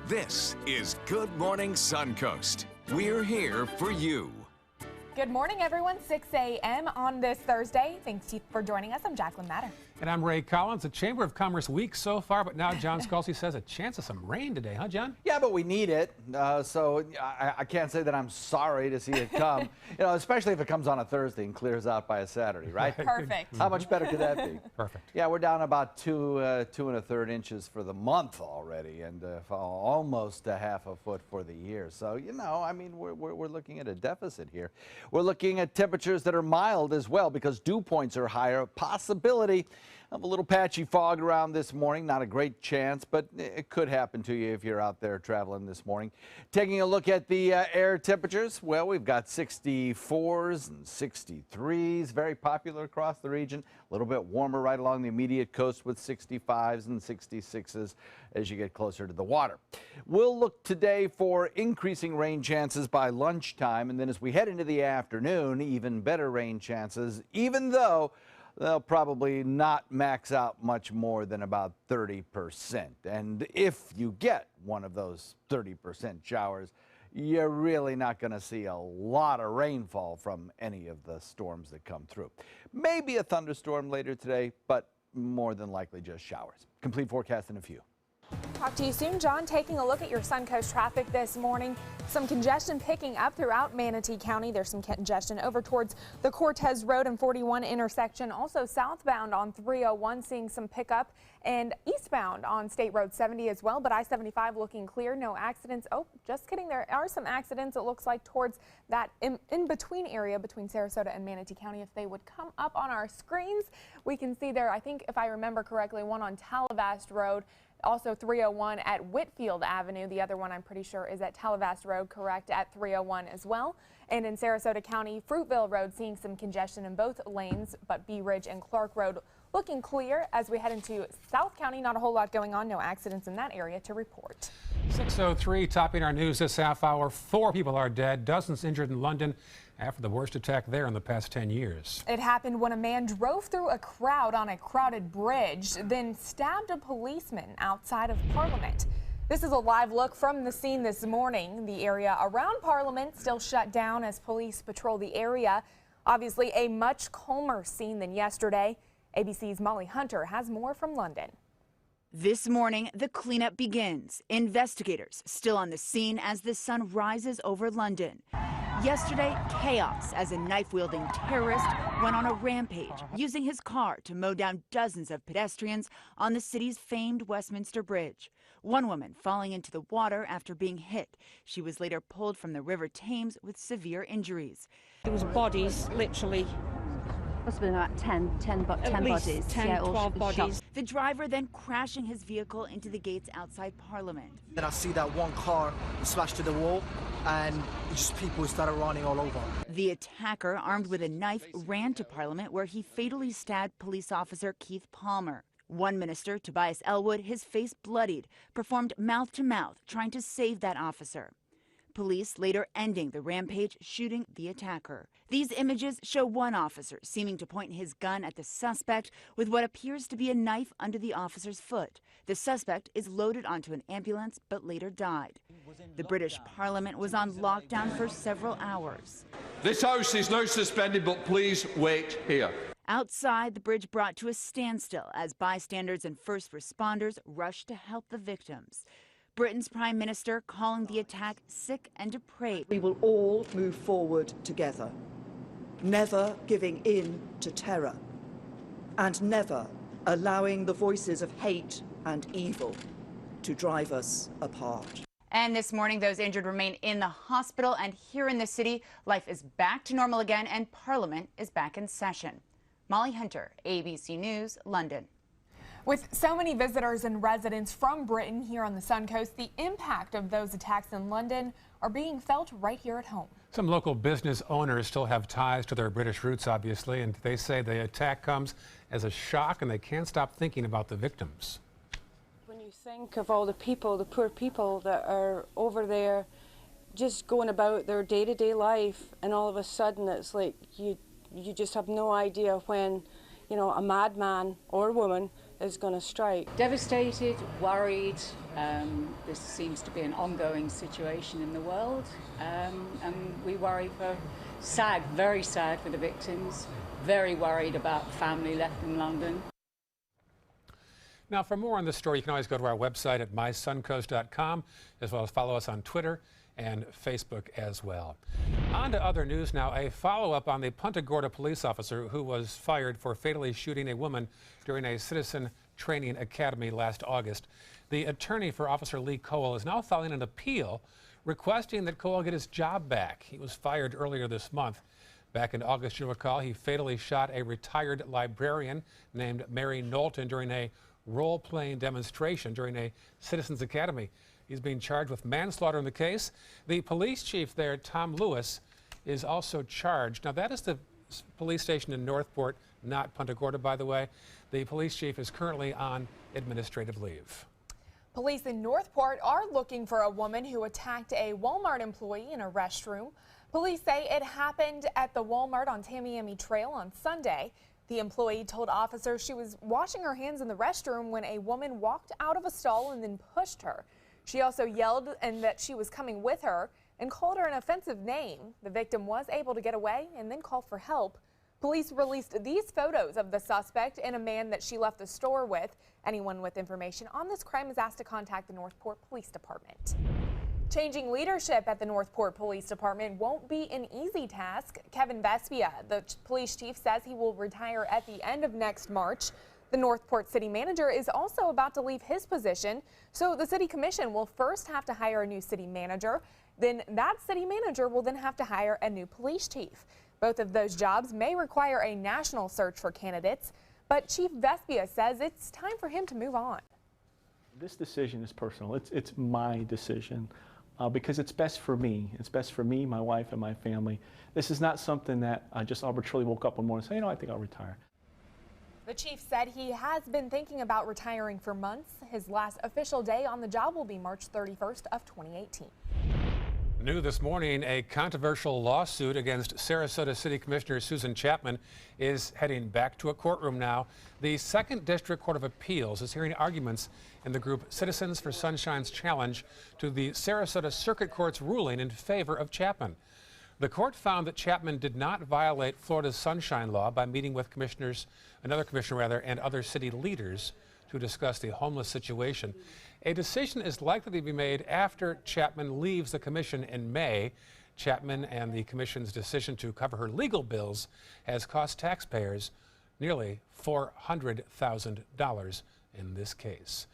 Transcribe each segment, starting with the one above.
This is Good Morning Suncoast. We're here for you. Good morning, everyone. 6 a.m. on this Thursday. Thanks for joining us. I'm Jacqueline Matter. And I'm Ray Collins. The Chamber of Commerce week so far, but now John Scalzi says a chance of some rain today, huh, John? Yeah, but we need it. So I can't say that I'm sorry to see it come. Especially if it comes on a Thursday and clears out by a Saturday, right? Perfect. How much better could that be? Perfect. Yeah, we're down about 2.3 inches for the month already, and almost a half a foot for the year. So we're looking at a deficit here. We're looking at temperatures that are mild as well because dew points are higher. Possibility of a little patchy fog around this morning. Not a great chance, but it could happen to you if you're out there traveling this morning. Taking a look at the air temperatures, well, we've got 64s and 63s, very popular across the region. A little bit warmer right along the immediate coast with 65s and 66s as you get closer to the water. We'll look today for increasing rain chances by lunchtime, and then as we head into the afternoon, even better rain chances, even though they'll probably not max out much more than about 30%. And if you get one of those 30% showers, you're really not going to see a lot of rainfall from any of the storms that come through. Maybe a thunderstorm later today, but more than likely just showers. Complete forecast in a few. Talk to you soon, John. Taking a look at your Suncoast traffic this morning. Some congestion picking up throughout Manatee County. There's some congestion over towards the Cortez Road and 41 intersection. Also southbound on 301 seeing some pickup, and eastbound on State Road 70 as well. But I-75 looking clear. No accidents. Oh, just kidding. There are some accidents, it looks like, towards that in-between area between Sarasota and Manatee County. If they would come up on our screens, we can see there, I think, if I remember correctly, one on Talavast Road. Also 301 at Whitfield Avenue. The other one I'm pretty sure is at Talavast Road, correct, at 301 as well. And in Sarasota County, Fruitville Road seeing some congestion in both lanes, but Bee Ridge and Clark Road looking clear as we head into South County. Not a whole lot going on. No accidents in that area to report. 6:03 topping our news this half hour. 4 people are dead, dozens injured in London after the worst attack there in the past 10 years. It happened when a man drove through a crowd on a crowded bridge, then stabbed a policeman outside of Parliament. This is a live look from the scene this morning. The area around Parliament still shut down as police patrol the area. Obviously a much calmer scene than yesterday. ABC's Molly Hunter has more from London. This morning, the cleanup begins. Investigators still on the scene as the sun rises over London. Yesterday, chaos as a knife-wielding terrorist went on a rampage, using his car to mow down dozens of pedestrians on the city's famed Westminster Bridge. One woman falling into the water after being hit. She was later pulled from the River Thames with severe injuries. There was bodies, literally. Must have been about 10 bodies. 10, 12 bodies. The driver then crashing his vehicle into the gates outside Parliament. Then I see that one car smashed to the wall and just people started running all over. The attacker, armed with a knife, ran to Parliament where he fatally stabbed police officer Keith Palmer. One minister, Tobias Elwood, his face bloodied, performed mouth-to-mouth trying to save that officer. Police later ending the rampage, shooting the attacker. These images show one officer seeming to point his gun at the suspect with what appears to be a knife under the officer's foot. The suspect is loaded onto an ambulance but later died. The British Parliament was on lockdown for several hours. This house is now suspended, but please wait here. Outside, the bridge brought to a standstill as bystanders and first responders rushed to help the victims. Britain's Prime Minister calling the attack sick and depraved. We will all move forward together, never giving in to terror, and never allowing the voices of hate and evil to drive us apart. And this morning, those injured remain in the hospital, and here in the city, life is back to normal again, and Parliament is back in session. Molly Hunter, ABC News, London. With so many visitors and residents from Britain here on the Suncoast, the impact of those attacks in London are being felt right here at home. Some local business owners still have ties to their British roots, obviously, and they say the attack comes as a shock and they can't stop thinking about the victims. When you think of all the people, the poor people that are over there just going about their day-to-day life, and all of a sudden it's like you just have no idea when, you know, a madman or woman is going to strike. Devastated, worried. This seems to be an ongoing situation in the world, and we worry very sad for the victims, very worried about family left in London. Now, for more on this story, you can always go to our website at mysuncoast.com, as well as follow us on Twitter and Facebook as well. On to other news now. A follow-up on the Punta Gorda police officer who was fired for fatally shooting a woman during a citizen training academy last August. The attorney for Officer Lee Cole is now filing an appeal requesting that Cole get his job back. He was fired earlier this month. Back in August, you'll recall, he fatally shot a retired librarian named Mary Knowlton during a role-playing demonstration during a Citizens Academy. He's being charged with manslaughter in the case. The police chief there, Tom Lewis, is also charged. Now, that is the police station in Northport, not Punta Gorda, by the way. The police chief is currently on administrative leave. Police in Northport are looking for a woman who attacked a Walmart employee in a restroom. Police say it happened at the Walmart on Tamiami Trail on Sunday. The employee told officers she was washing her hands in the restroom when a woman walked out of a stall and then pushed her. She also yelled and that she was coming with her and called her an offensive name. The victim was able to get away and then call for help. Police released these photos of the suspect and a man that she left the store with. Anyone with information on this crime is asked to contact the Northport Police Department. Changing leadership at the Northport Police Department won't be an easy task. Kevin Vespia, the police chief, says he will retire at the end of next March. The Northport city manager is also about to leave his position, so the city commission will first have to hire a new city manager. Then that city manager will then have to hire a new police chief. Both of those jobs may require a national search for candidates, but Chief Vespia says it's time for him to move on. This decision is personal. It's my decision. Because it's best for me. It's best for me, my wife, and my family. This is not something that I just arbitrarily woke up one morning and said, you know, I think I'll retire. The chief said he has been thinking about retiring for months. His last official day on the job will be March 31st of 2018. New this morning, a controversial lawsuit against Sarasota City Commissioner Susan Chapman is heading back to a courtroom now. The 2nd District Court of Appeals is hearing arguments in the group Citizens for Sunshine's challenge to the Sarasota Circuit Court's ruling in favor of Chapman. The court found that Chapman did not violate Florida's Sunshine Law by meeting with another commissioner and other city leaders to discuss the homeless situation. A decision is likely to be made after Chapman leaves the commission in May. Chapman and the commission's decision to cover her legal bills has cost taxpayers nearly $400,000 in this case.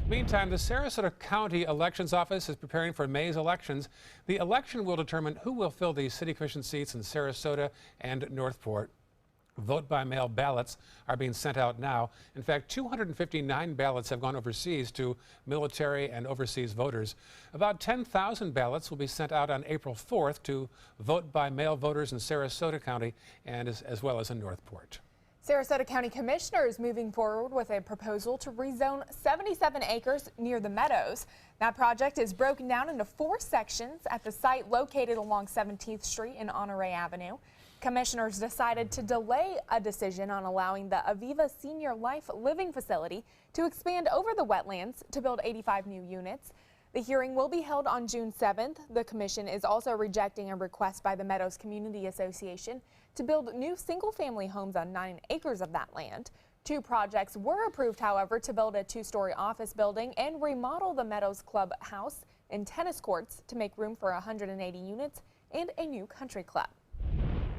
Meantime, the Sarasota County Elections Office is preparing for May's elections. The election will determine who will fill the city commission seats in Sarasota and Northport. Vote-by-mail ballots are being sent out now. In fact, 259 ballots have gone overseas to military and overseas voters. About 10,000 ballots will be sent out on April 4th to vote-by-mail voters in Sarasota County and as well as in Northport. Sarasota County Commissioners moving forward with a proposal to rezone 77 acres near the Meadows. That project is broken down into 4 sections at the site located along 17th Street and Honore Avenue. Commissioners decided to delay a decision on allowing the Aviva Senior Life Living Facility to expand over the wetlands to build 85 new units. The hearing will be held on June 7th. The commission is also rejecting a request by the Meadows Community Association to build new single-family homes on 9 acres of that land. 2 projects were approved, however, to build a 2-story office building and remodel the Meadows Club house and tennis courts to make room for 180 units and a new country club.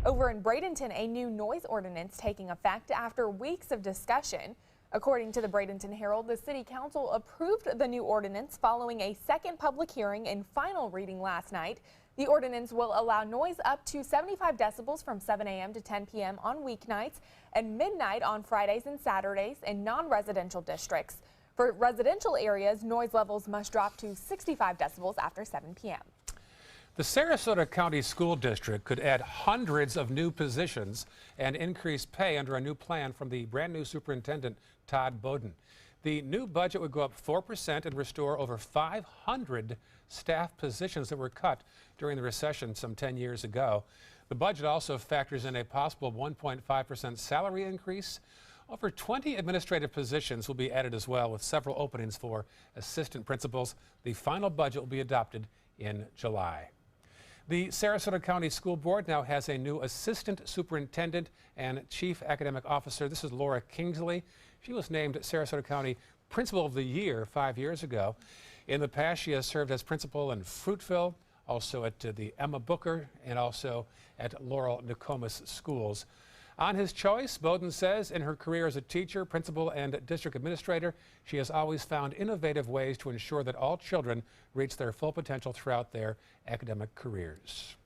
Over in Bradenton, a new noise ordinance taking effect after weeks of discussion. According to the Bradenton Herald, the City Council approved the new ordinance following a second public hearing and final reading last night. The ordinance will allow noise up to 75 decibels from 7 a.m. to 10 p.m. on weeknights and midnight on Fridays and Saturdays in non-residential districts. For residential areas, noise levels must drop to 65 decibels after 7 p.m. The Sarasota County School District could add hundreds of new positions and increase pay under a new plan from the brand new superintendent, Todd Bowden. The new budget would go up 4% and restore over 500 staff positions that were cut during the recession some 10 years ago. The budget also factors in a possible 1.5% salary increase. Over 20 administrative positions will be added as well, with several openings for assistant principals. The final budget will be adopted in July. The Sarasota County School Board now has a new assistant superintendent and chief academic officer. This is Laura Kingsley. She was named Sarasota County Principal of the Year 5 years ago. In the past, she has served as principal in Fruitville, also at the Emma Booker, and also at Laurel Nokomis schools. On his choice, Bowden says in her career as a teacher, principal, and district administrator, she has always found innovative ways to ensure that all children reach their full potential throughout their academic careers.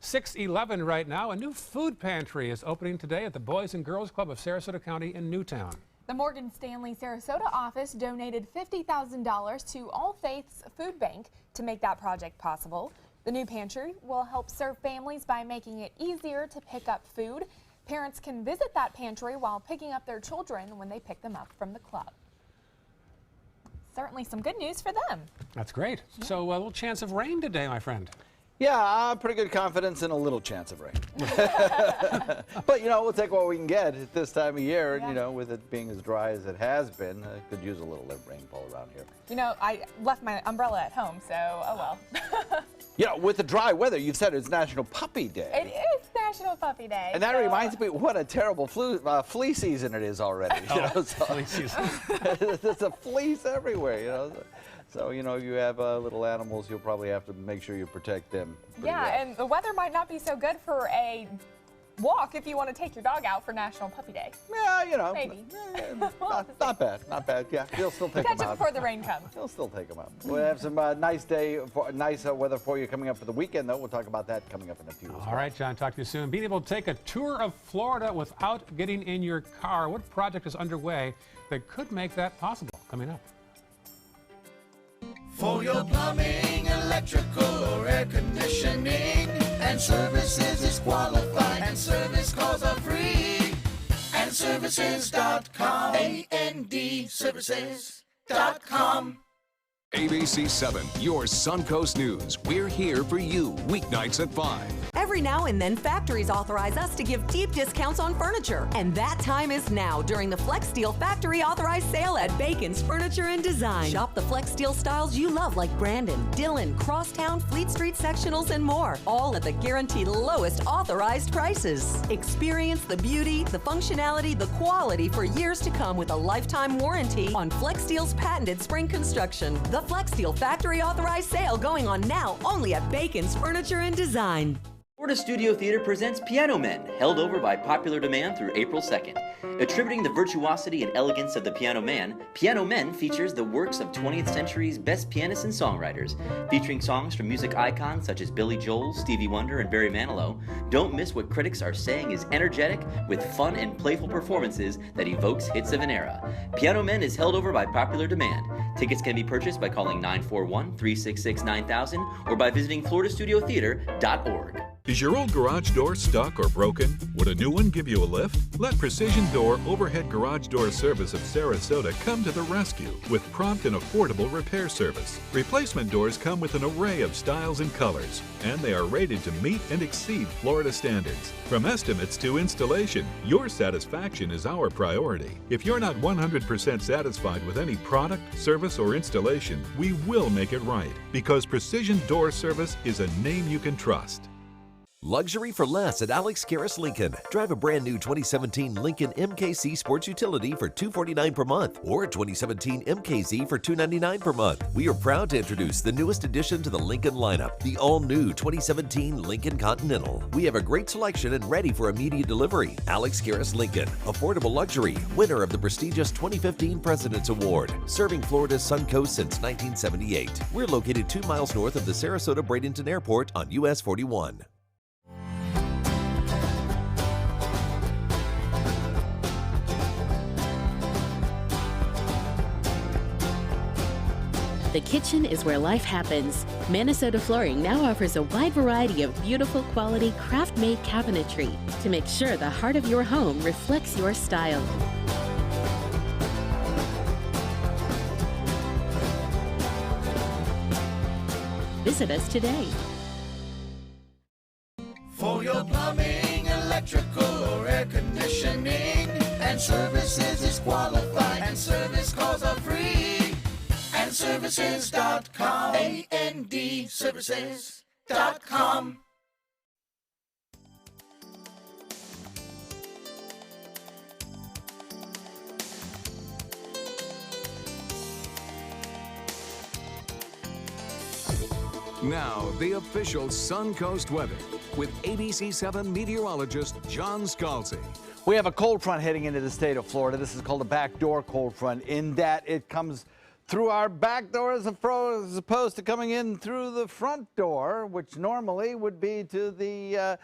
6:11 right now. A new food pantry is opening today at the Boys and Girls Club of Sarasota County in Newtown. The Morgan Stanley Sarasota office donated $50,000 to All Faiths Food Bank to make that project possible. The new pantry will help serve families by making it easier to pick up food. Parents can visit that pantry while picking up their children when they pick them up from the club. Certainly some good news for them. That's great. Yeah. So a little chance of rain today, my friend. Yeah, pretty good confidence and a little chance of rain. But, you know, we'll take what we can get at this time of year. And, you know, with it being as dry as it has been, could use a little rainfall around here. You know, I left my umbrella at home, so oh well. You know, with the dry weather, you've said it's National Puppy Day. It is National Puppy Day. And that reminds me what a terrible flea season it is already. You know, so flea season. There's a fleece everywhere, you know. So, you know, if you have little animals, you'll probably have to make sure you protect them. Yeah, well. And the weather might not be so good for a walk if you want to take your dog out for National Puppy Day. Yeah, you know. Maybe. Not bad, not bad. Yeah, you'll still take them out. Catch it before the rain comes. You'll still take them out. We'll have some nice weather for you coming up for the weekend, though. We'll talk about that coming up in a few. All right, John, talk to you soon. Being able to take a tour of Florida without getting in your car. What project is underway that could make that possible? Coming up. For your plumbing, electrical, or air conditioning, and services is qualified, and service calls are free. And services.com, A-N-D, services.com. ABC 7, your Suncoast News. We're here for you weeknights at 5. Every now and then, factories authorize us to give deep discounts on furniture. And that time is now during the Flex Steel Factory Authorized Sale at Bacon's Furniture and Design. Shop the Flex Steel styles you love like Brandon, Dillon, Crosstown, Fleet Street Sectionals, and more. All at the guaranteed lowest authorized prices. Experience the beauty, the functionality, the quality for years to come with a lifetime warranty on Flex Steel's patented spring construction. The Flex Steel Factory Authorized Sale going on now only at Bacon's Furniture and Design. Florida Studio Theater presents Piano Men, held over by popular demand through April 2nd. Attributing the virtuosity and elegance of the Piano Man, Piano Men features the works of 20th century's best pianists and songwriters. Featuring songs from music icons such as Billy Joel, Stevie Wonder, and Barry Manilow, don't miss what critics are saying is energetic with fun and playful performances that evokes hits of an era. Piano Men is held over by popular demand. Tickets can be purchased by calling 941-366-9000 or by visiting floridastudiotheater.org. Is your old garage door stuck or broken? Would a new one give you a lift? Let Precision Door Overhead Garage Door Service of Sarasota come to the rescue with prompt and affordable repair service. Replacement doors come with an array of styles and colors, and they are rated to meet and exceed Florida standards. From estimates to installation, your satisfaction is our priority. If you're not 100% satisfied with any product, service, or installation, we will make it right, because Precision Door Service is a name you can trust. Luxury for less at Alex Karras Lincoln. Drive a brand new 2017 Lincoln MKZ Sports Utility for $249 per month or 2017 MKZ for $299 per month. We are proud to introduce the newest addition to the Lincoln lineup, the all-new 2017 Lincoln Continental. We have a great selection and ready for immediate delivery. Alex Karras Lincoln, affordable luxury, winner of the prestigious 2015 President's Award, serving Florida's Suncoast since 1978. We're located 2 miles north of the Sarasota-Bradenton Airport on US 41. The kitchen is where life happens. Minnesota Flooring now offers a wide variety of beautiful quality craft-made cabinetry to make sure the heart of your home reflects your style. Visit us today. For your plumbing, electrical, or air conditioning, and AndServices.com. AndServices.com. Now, the official Suncoast weather with ABC7 meteorologist John Scalzi. We have a cold front heading into the state of Florida. This is called a backdoor cold front in that it comes through our back door as opposed to coming in through the front door, which normally would be to the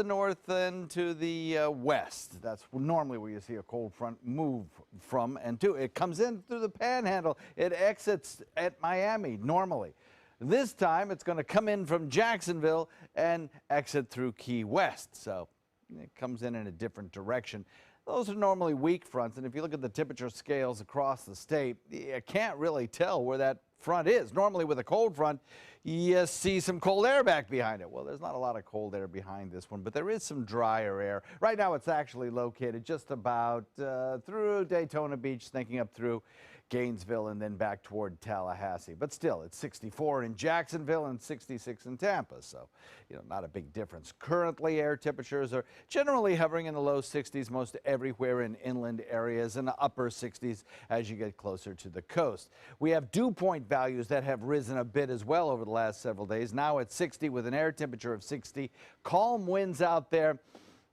north and to the west. That's normally where you see a cold front move from and to. It comes in through the panhandle. It exits at Miami normally. This time it's going to come in from Jacksonville and exit through Key West. So it comes in a different direction. Those are normally weak fronts, and if you look at the temperature scales across the state, you can't really tell where that front is. Normally with a cold front, you see some cold air back behind it. Well, there's not a lot of cold air behind this one, but there is some drier air. Right now it's actually located just about through Daytona Beach, thinking up through Gainesville and then back toward Tallahassee. But still, it's 64 in Jacksonville and 66 in Tampa. So, not a big difference. Currently, air temperatures are generally hovering in the low 60s most everywhere in inland areas and the upper 60s as you get closer to the coast. We have dew point values that have risen a bit as well over the last several days. Now at 60 with an air temperature of 60. Calm winds out there.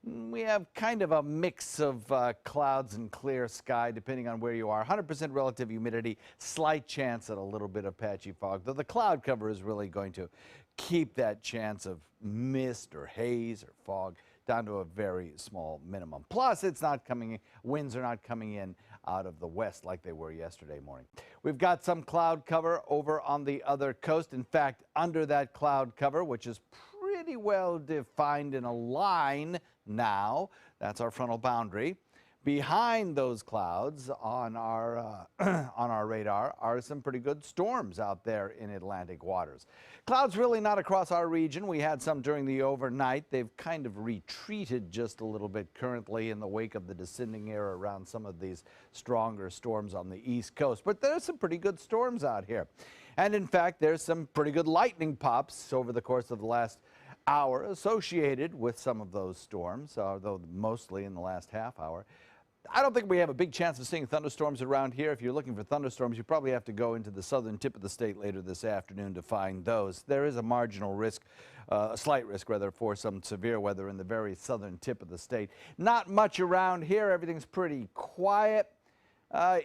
We have kind of a mix of clouds and clear sky depending on where you are. 100% relative humidity, slight chance at a little bit of patchy fog, though the cloud cover is really going to keep that chance of mist or haze or fog down to a very small minimum. Plus, it's not coming in, winds are not coming in out of the west like they were yesterday morning. We've got some cloud cover over on the other coast. In fact, under that cloud cover, which is pretty well defined in a line now, that's our frontal boundary. Behind those clouds on our radar are some pretty good storms out there in Atlantic waters. Clouds really not across our region. We had some during the overnight. They've kind of retreated just a little bit currently in the wake of the descending air around some of these stronger storms on the East Coast. But there's some pretty good storms out here. And in fact, there's some pretty good lightning pops over the course of the last hour associated with some of those storms, although mostly in the last half hour. I don't think we have a big chance of seeing thunderstorms around here. If you're looking for thunderstorms, you probably have to go into the southern tip of the state later this afternoon to find those. There is a marginal risk, a slight risk rather, for some severe weather in the very southern tip of the state. Not much around here. Everything's pretty quiet.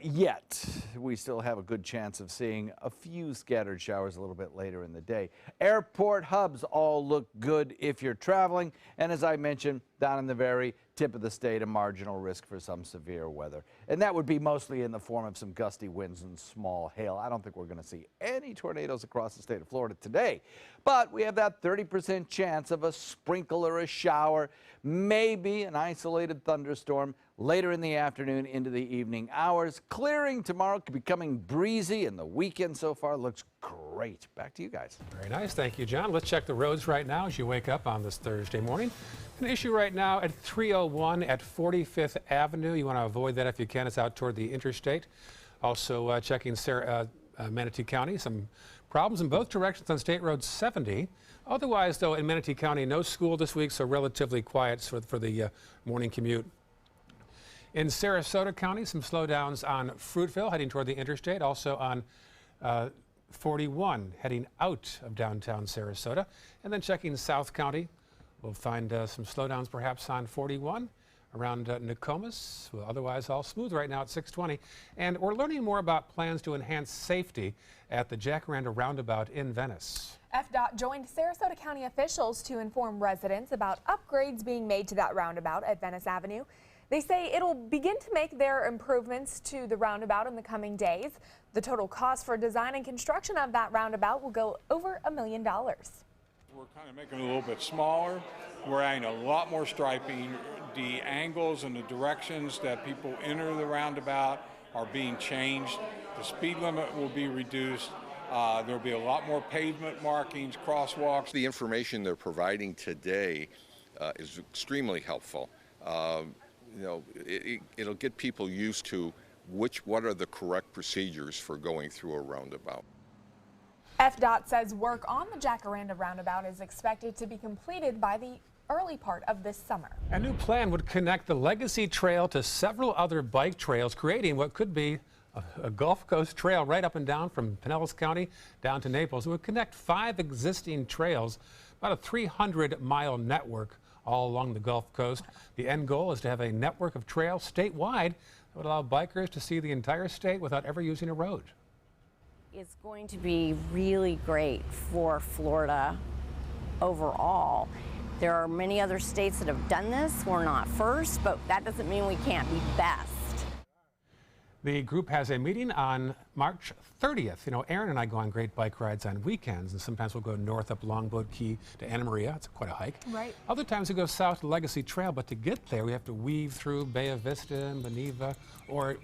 Yet we still have a good chance of seeing a few scattered showers a little bit later in the day. Airport hubs all look good if you're traveling, and as I mentioned, down in the very tip of the state, a marginal risk for some severe weather. And that would be mostly in the form of some gusty winds and small hail. I don't think we're going to see any tornadoes across the state of Florida today, but we have that 30% chance of a sprinkle or a shower, maybe an isolated thunderstorm later in the afternoon into the evening hours. Clearing tomorrow, becoming breezy, and the weekend so far looks great. Back to you guys. Very nice. Thank you, John. Let's check the roads right now as you wake up on this Thursday morning. An issue right now at 301 at 45th Avenue. You want to avoid that if you can. It's out toward the interstate. Also checking Manatee County. Some problems in both directions on State Road 70. Otherwise, though, in Manatee County, no school this week, so relatively quiet for the morning commute. In Sarasota County, some slowdowns on Fruitville heading toward the interstate. Also on 41 heading out of downtown Sarasota. And then checking South County, we'll find some slowdowns perhaps on 41 around Nokomis. Well, otherwise all smooth right now at 620. And we're learning more about plans to enhance safety at the Jacaranda Roundabout in Venice. FDOT joined Sarasota County officials to inform residents about upgrades being made to that roundabout at Venice Avenue. They say it'll begin to make their improvements to the roundabout in the coming days. The total cost for design and construction of that roundabout will go over $1 million. We're kind of making it a little bit smaller. We're adding a lot more striping. The angles and the directions that people enter the roundabout are being changed. The speed limit will be reduced. There'll be a lot more pavement markings, crosswalks. The information they're providing today is extremely helpful. It'll get people used to what are the correct procedures for going through a roundabout. FDOT says work on the Jacaranda roundabout is expected to be completed by the early part of this summer. A new plan would connect the Legacy Trail to several other bike trails, creating what could be a Gulf Coast trail right up and down from Pinellas County down to Naples. It would connect 5 existing trails, about a 300-mile network all along the Gulf Coast. The end goal is to have a network of trails statewide that would allow bikers to see the entire state without ever using a road. It's going to be really great for Florida overall. There are many other states that have done this. We're not first, but that doesn't mean we can't be best. The group has a meeting on March 30th. You know, Aaron and I go on great bike rides on weekends, and sometimes we'll go north up Longboat Key to Anna Maria. It's quite a hike. Right. Other times we go south to Legacy Trail, but to get there we have to weave through Bay Vista and Beneva, or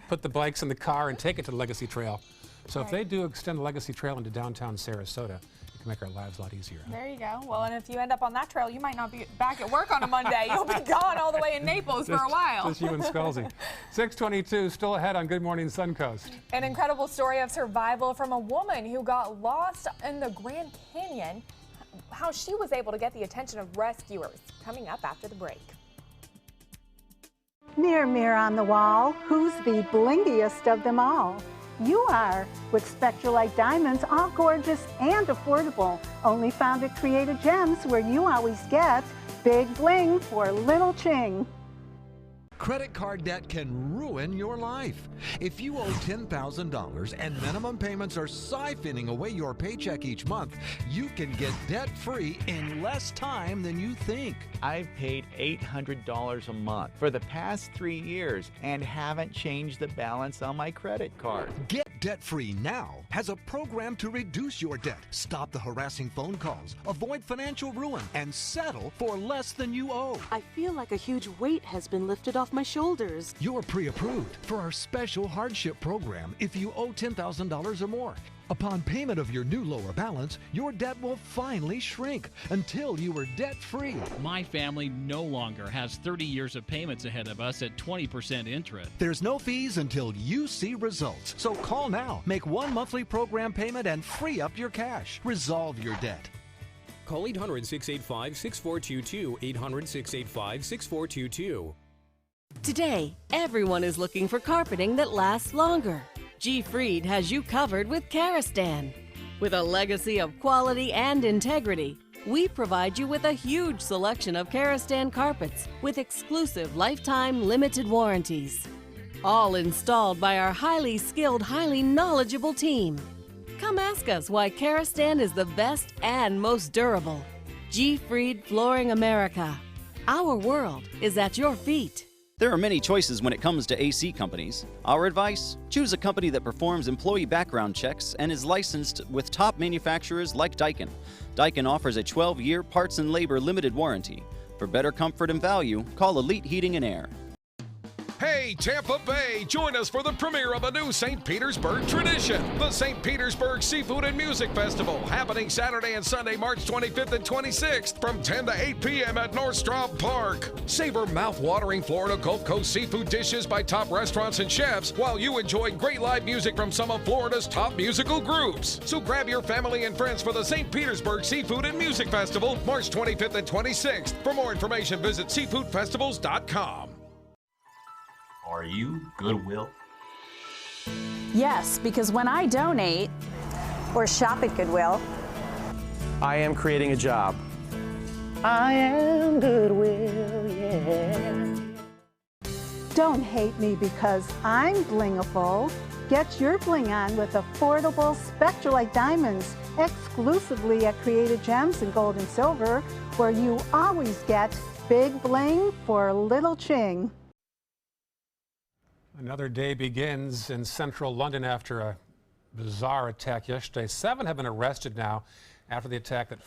put the bikes in the car and take it to the Legacy Trail. So if they do extend the Legacy Trail into downtown Sarasota, it can make our lives a lot easier. There you go. Well, and if you end up on that trail, you might not be back at work on a Monday. You'll be gone all the way in Naples for a while. Just you and Scalzi. 6:22, still ahead on Good Morning Suncoast. An incredible story of survival from a woman who got lost in the Grand Canyon. How she was able to get the attention of rescuers. Coming up after the break. Mirror, mirror on the wall, who's the blingiest of them all? You are, with Spectralite diamonds, all gorgeous and affordable. Only found at Creative Gems, where you always get big bling for little ching. Credit card debt can ruin your life. If you owe $10,000 and minimum payments are siphoning away your paycheck each month, you can get debt-free in less time than you think. I've paid $800 a month for the past 3 years and haven't changed the balance on my credit card. Get debt-free now has a program to reduce your debt, stop the harassing phone calls, avoid financial ruin, and settle for less than you owe. I feel like a huge weight has been lifted off my shoulders. You're pre-approved for our special hardship program if you owe $10,000 or more. Upon payment of your new lower balance, your debt will finally shrink until you are debt-free. My family no longer has 30 years of payments ahead of us at 20% interest. There's no fees until you see results. So call now, make one monthly program payment, and free up your cash. Resolve your debt. Call 800-685-6422, 800-685-6422. Today, everyone is looking for carpeting that lasts longer. G. Fried has you covered with Karastan. With a legacy of quality and integrity, we provide you with a huge selection of Karastan carpets with exclusive lifetime limited warranties. All installed by our highly skilled, highly knowledgeable team. Come ask us why Karastan is the best and most durable. G. Fried Flooring America. Our world is at your feet. There are many choices when it comes to AC companies. Our advice? Choose a company that performs employee background checks and is licensed with top manufacturers like Daikin. Daikin offers a 12-year parts and labor limited warranty. For better comfort and value, call Elite Heating and Air. Hey, Tampa Bay, join us for the premiere of a new St. Petersburg tradition, the St. Petersburg Seafood and Music Festival, happening Saturday and Sunday, March 25th and 26th from 10 to 8 p.m. at Northstrom Park. Savor mouth-watering Florida Gulf Coast seafood dishes by top restaurants and chefs while you enjoy great live music from some of Florida's top musical groups. So grab your family and friends for the St. Petersburg Seafood and Music Festival, March 25th and 26th. For more information, visit seafoodfestivals.com. Are you Goodwill? Yes, because when I donate or shop at Goodwill, I am creating a job. I am Goodwill, yeah. Don't hate me because I'm blingable. Get your bling on with affordable Spectralite diamonds exclusively at Creative Gems in gold and silver, where you always get big bling for little ching. Another day begins in central London after a bizarre attack yesterday. 7 have been arrested now after the attack that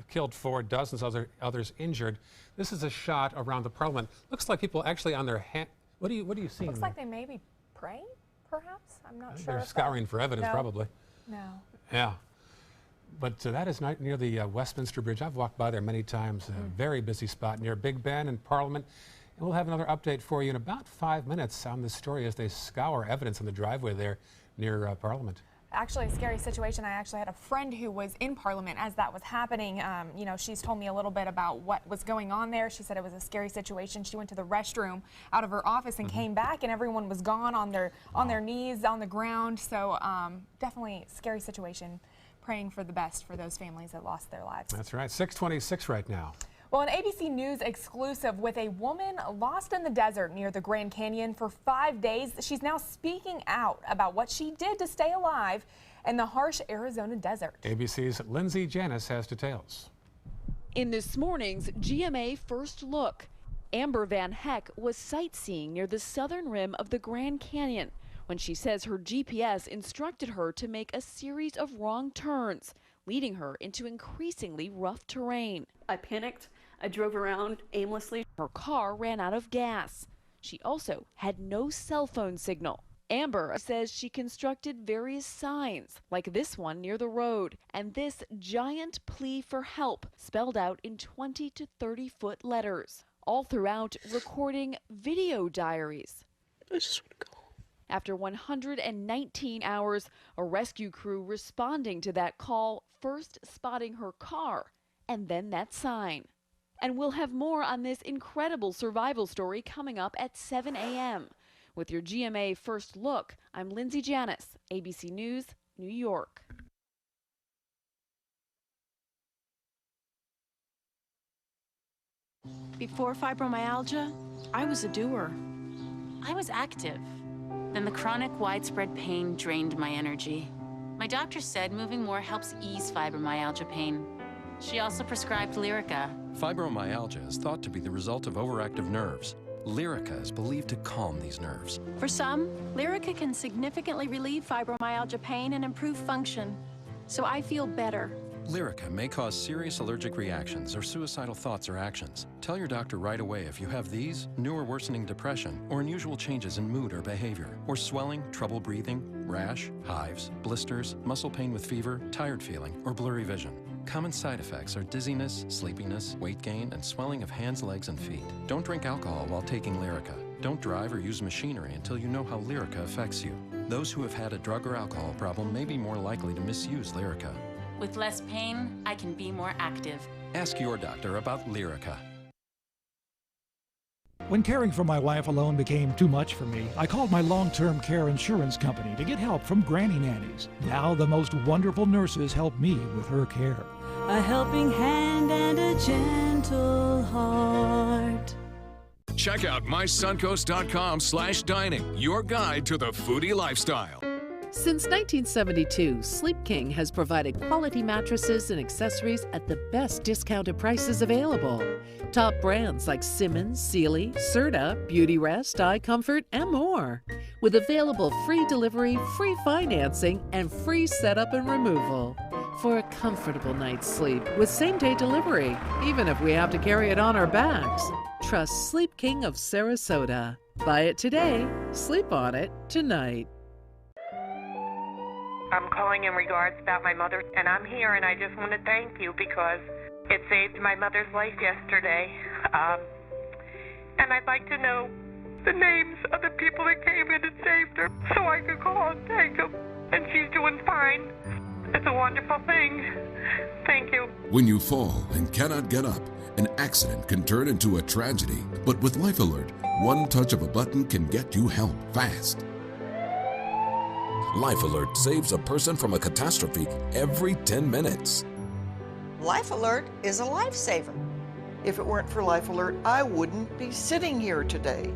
killed 4, dozens others injured. This is a shot around the Parliament. Looks like people actually on their hand. What do you see? Looks like they may be praying, perhaps. I'm not sure. They're scouring for evidence, no. probably. No. Yeah. But that is near the Westminster Bridge. I've walked by there many times. A very busy spot near Big Ben and Parliament. And we'll have another update for you in about 5 minutes on this story as they scour evidence on the driveway there near Parliament. Actually, a scary situation. I actually had a friend who was in Parliament as that was happening. You know, she's told me a little bit about what was going on there. She said it was a scary situation. She went to the restroom out of her office and came back, and everyone was gone on their knees on the ground. So definitely scary situation. Praying for the best for those families that lost their lives. That's right. 6:26 right now. Well, an ABC News exclusive with a woman lost in the desert near the Grand Canyon for 5 days. She's now speaking out about what she did to stay alive in the harsh Arizona desert. ABC's Lindsay Janis has details. In this morning's GMA First Look, Amber Van Heck was sightseeing near the southern rim of the Grand Canyon when she says her GPS instructed her to make a series of wrong turns, leading her into increasingly rough terrain. I panicked. I drove around aimlessly. Her car ran out of gas. She also had no cell phone signal. Amber says she constructed various signs, like this one near the road, and this giant plea for help spelled out in 20 to 30-foot letters, all throughout recording video diaries. I just want to go. After 119 hours, a rescue crew responding to that call, first spotting her car, and then that sign. And we'll have more on this incredible survival story coming up at 7 a.m. With your GMA First Look, I'm Lindsay Janis, ABC News, New York. Before fibromyalgia, I was a doer. I was active. Then the chronic widespread pain drained my energy. My doctor said moving more helps ease fibromyalgia pain. She also prescribed Lyrica. Fibromyalgia is thought to be the result of overactive nerves. Lyrica is believed to calm these nerves. For some, Lyrica can significantly relieve fibromyalgia pain and improve function. So I feel better. Lyrica may cause serious allergic reactions or suicidal thoughts or actions. Tell your doctor right away if you have these, new or worsening depression, or unusual changes in mood or behavior, or swelling, trouble breathing, rash, hives, blisters, muscle pain with fever, tired feeling, or blurry vision. Common side effects are dizziness, sleepiness, weight gain, and swelling of hands, legs, and feet. Don't drink alcohol while taking Lyrica. Don't drive or use machinery until you know how Lyrica affects you. Those who have had a drug or alcohol problem may be more likely to misuse Lyrica. With less pain, I can be more active. Ask your doctor about Lyrica. When caring for my wife alone became too much for me, I called my long-term care insurance company to get help from granny nannies. Now the most wonderful nurses help me with her care. A helping hand and a gentle heart. Check out mysuncoast.com/dining, your guide to the foodie lifestyle. Since 1972, Sleep King has provided quality mattresses and accessories at the best discounted prices available. Top brands like Simmons, Sealy, Serta, Beauty Rest, Eye Comfort, and more. With available free delivery, free financing, and free setup and removal. For a comfortable night's sleep with same-day delivery, even if we have to carry it on our backs. Trust Sleep King of Sarasota. Buy it today, sleep on it tonight. I'm calling in regards about my mother, and I'm here, and I just want to thank you because it saved my mother's life yesterday. And I'd like to know the names of the people that came in and saved her so I could call and thank them. And she's doing fine. It's a wonderful thing. Thank you. When you fall and cannot get up, an accident can turn into a tragedy. But with Life Alert, one touch of a button can get you help fast. Life Alert saves a person from a catastrophe every 10 minutes. Life Alert is a lifesaver. If it weren't for Life Alert, I wouldn't be sitting here today.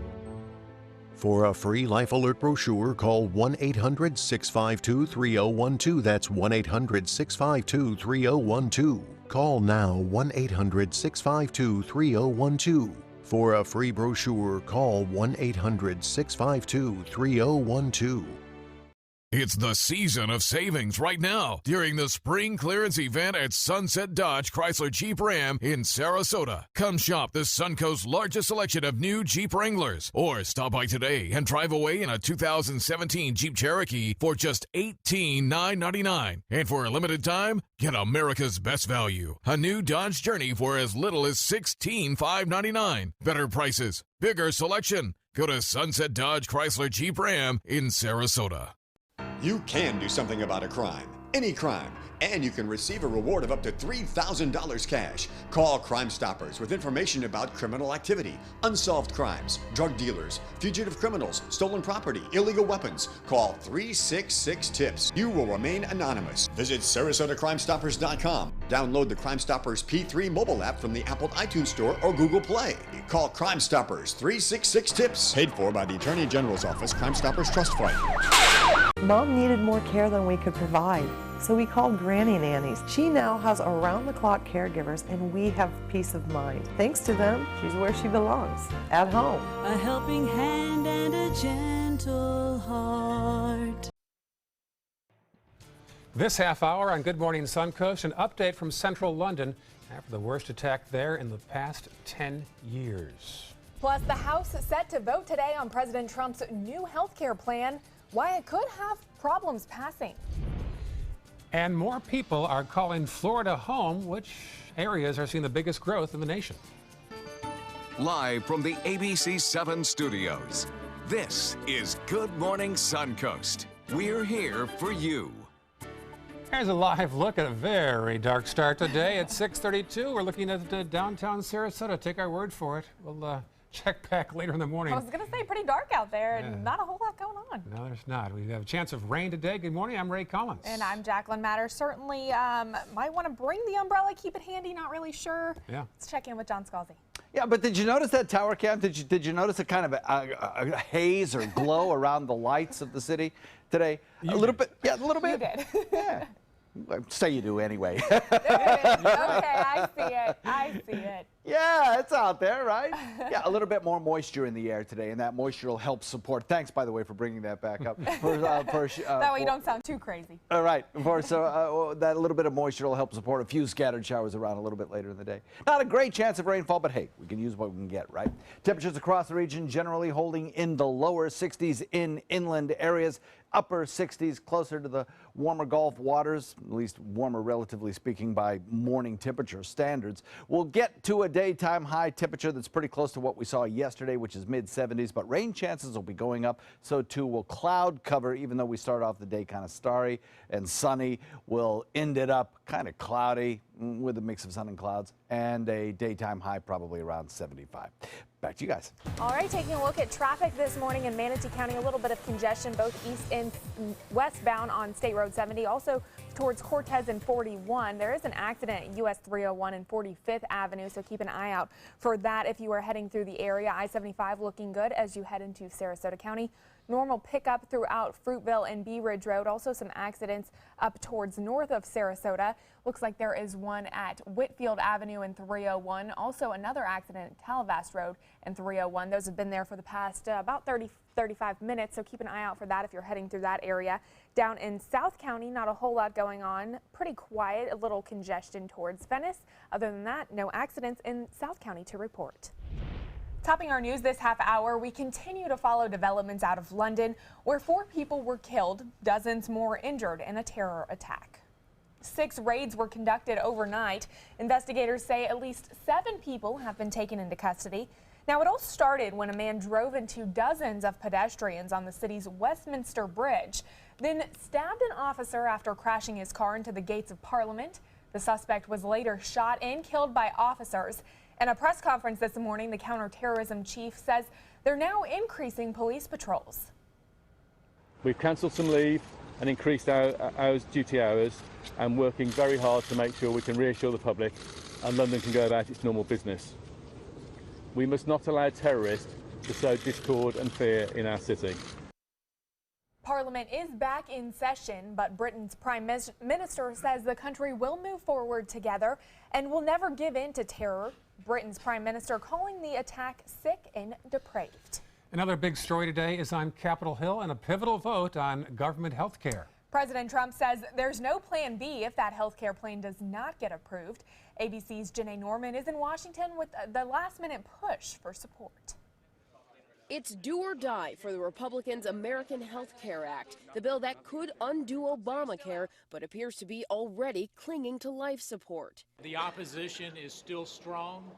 For a free Life Alert brochure, call 1-800-652-3012. That's 1-800-652-3012. Call now 1-800-652-3012. For a free brochure, call 1-800-652-3012. It's the season of savings right now during the spring clearance event at Sunset Dodge Chrysler Jeep Ram in Sarasota. Come shop the Suncoast's largest selection of new Jeep Wranglers, or stop by today and drive away in a 2017 Jeep Cherokee for just $18,999. And for a limited time, get America's best value, a new Dodge Journey for as little as $16,599. Better prices, bigger selection. Go to Sunset Dodge Chrysler Jeep Ram in Sarasota. You can do something about a crime, any crime, and you can receive a reward of up to $3,000 cash. Call Crime Stoppers with information about criminal activity, unsolved crimes, drug dealers, fugitive criminals, stolen property, illegal weapons. Call 366-TIPS. You will remain anonymous. Visit SarasotaCrimeStoppers.com. Download the Crime Stoppers P3 mobile app from the Apple iTunes Store or Google Play. Call Crime Stoppers 366-TIPS. Paid for by the Attorney General's Office, Crime Stoppers Trust Fund. Mom needed more care than we could provide, so we called Granny Nannies. She now has around-the-clock caregivers, and we have peace of mind. Thanks to them, she's where she belongs, at home. A helping hand and a gentle heart. This half hour on Good Morning Suncoast, an update from central London after the worst attack there in the past 10 years. Plus, the House is set to vote today on President Trump's new health care plan, why it could have problems passing. And more people are calling Florida home, which areas are seeing the biggest growth in the nation. Live from the ABC 7 studios, this is Good Morning Suncoast. We're here for you. Here's a live look at a very dark start today at 6:32. We're looking at downtown Sarasota. Take our word for it. We'll check back later in the morning. I was going to say pretty dark out there and not a whole lot going on. No, there's not. We have a chance of rain today. Good morning. I'm Ray Collins. And I'm Jacqueline Matter. Certainly might want to bring the umbrella, keep it handy, not really sure. Yeah. Let's check in with John Scalzi. Yeah, but did you notice that tower cam? Did you notice a kind of a haze or glow around the lights of the city today? A little bit. Yeah, a little bit. You did. Yeah. Say you do anyway. Okay, I see it. I see it. Yeah, it's out there, right? Yeah, a little bit more moisture in the air today, and that moisture will help support. Thanks, by the way, for bringing that back up. That way you don't sound too crazy. All right. So that little bit of moisture will help support a few scattered showers around a little bit later in the day. Not a great chance of rainfall, but hey, we can use what we can get, right? Temperatures across the region generally holding in the lower 60s in inland areas. Upper 60s, closer to the warmer Gulf waters, at least warmer relatively speaking by morning temperature standards. We'll get to a daytime high temperature that's pretty close to what we saw yesterday, which is mid-70s, but rain chances will be going up. So too will cloud cover, even though we start off the day kind of starry and sunny. We'll end it up kind of cloudy with a mix of sun and clouds, and a daytime high probably around 75. Back to you guys. All right, taking a look at traffic this morning in Manatee County, a little bit of congestion both east and westbound on State Road 70, also towards Cortez and 41. There is an accident at US 301 and 45th Avenue, so keep an eye out for that if you are heading through the area. I-75 looking good as you head into Sarasota County. Normal pickup throughout Fruitville and Bee Ridge Road. Also some accidents up towards north of Sarasota. Looks like there is one at Whitfield Avenue and 301. Also another accident at Talavast Road and 301. Those have been there for the past about 35 minutes, so keep an eye out for that if you're heading through that area. Down in South County, not a whole lot going on. Pretty quiet, a little congestion towards Venice. Other than that, no accidents in South County to report. Topping our news this half hour, we continue to follow developments out of London, where 4 people were killed, dozens more injured in a terror attack. 6 raids were conducted overnight. Investigators say at least 7 people have been taken into custody. Now, it all started when a man drove into dozens of pedestrians on the city's Westminster Bridge, then stabbed an officer after crashing his car into the gates of Parliament. The suspect was later shot and killed by officers. In a press conference this morning, the counterterrorism chief says they're now increasing police patrols. We've cancelled some leave and increased our duty hours, and working very hard to make sure we can reassure the public and London can go about its normal business. We must not allow terrorists to sow discord and fear in our city. Parliament is back in session, but Britain's Prime Minister says the country will move forward together and will never give in to terror. Britain's Prime Minister calling the attack sick and depraved. Another big story today is on Capitol Hill and a pivotal vote on government health care. President Trump says there's no plan B if that health care plan does not get approved. ABC's Janae Norman is in Washington with the last-minute push for support. It's do or die for the Republicans' American Health Care Act, the bill that could undo Obamacare, but appears to be already clinging to life support. The opposition is still strong.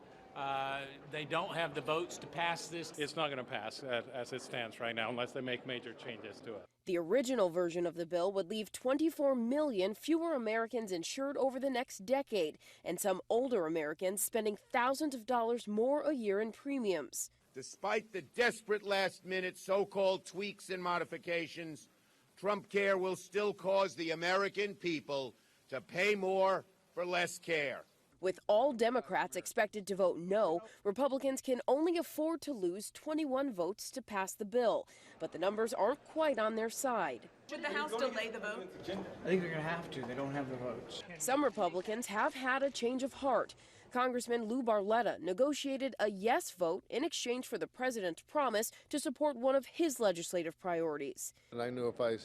They don't have the votes to pass this. It's not going to pass as it stands right now unless they make major changes to it. The original version of the bill would leave 24 million fewer Americans insured over the next decade, and some older Americans spending thousands of dollars more a year in premiums. Despite the desperate last-minute so-called tweaks and modifications, Trump Care will still cause the American people to pay more for less care. With all Democrats expected to vote no, Republicans can only afford to lose 21 votes to pass the bill. But the numbers aren't quite on their side. Should the House delay the vote? I think they're going to have to. They don't have the votes. Some Republicans have had a change of heart. Congressman Lou Barletta negotiated a yes vote in exchange for the president's promise to support one of his legislative priorities. And I knew if I